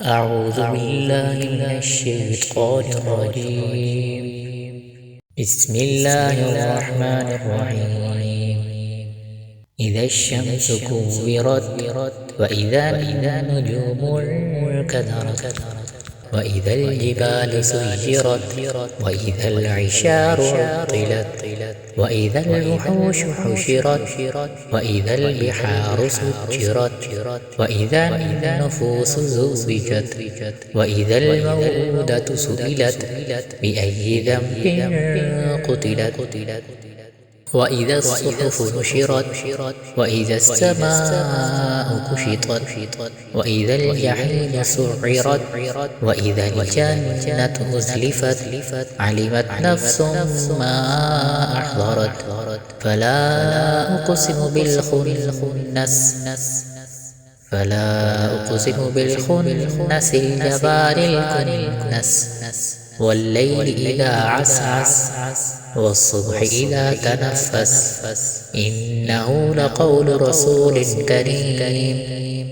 أعوذ بالله من الشيطان الرجيم. بسم الله الرحمن الرحيم. إذا الشمس كورت وإذا النجوم انكدرت وإذا الجبال سيرت وإذا العشار عطلت وإذا الوحوش حشرت وإذا البحار سجرت وإذا النفوس زوجت وإذا الموءودة سئلت بأي ذنب قتلت وإذا الصحف نشرت وإذا السماء كشطت وإذا الجحيم سعرت وإذا الجنة أزلفت علمت نفس ما أحضرت فلا أقسم بالخنس الجبار الكنس والليل إذا عسعس والصبح إذا تنفس إنه لقول رسول كريم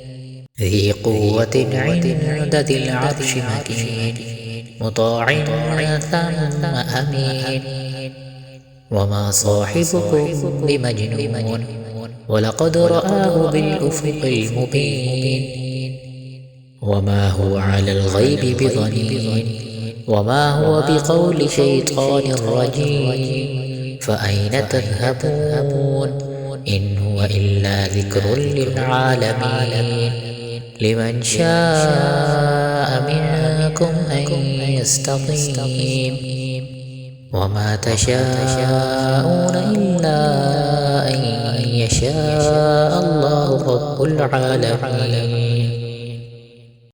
ذي قوة عند ذي العرش مكين مطاع ثم أمين وما صاحبكم بمجنون ولقد رآه بالأفق المبين وما هو على الغيب بضنين وما هو بقول شيطان رجيم فأين تذهبون إن هو إلا ذكر للعالمين لمن شاء منكم أن يستقيم وما تشاءون إلا أن يشاء الله رب العالمين.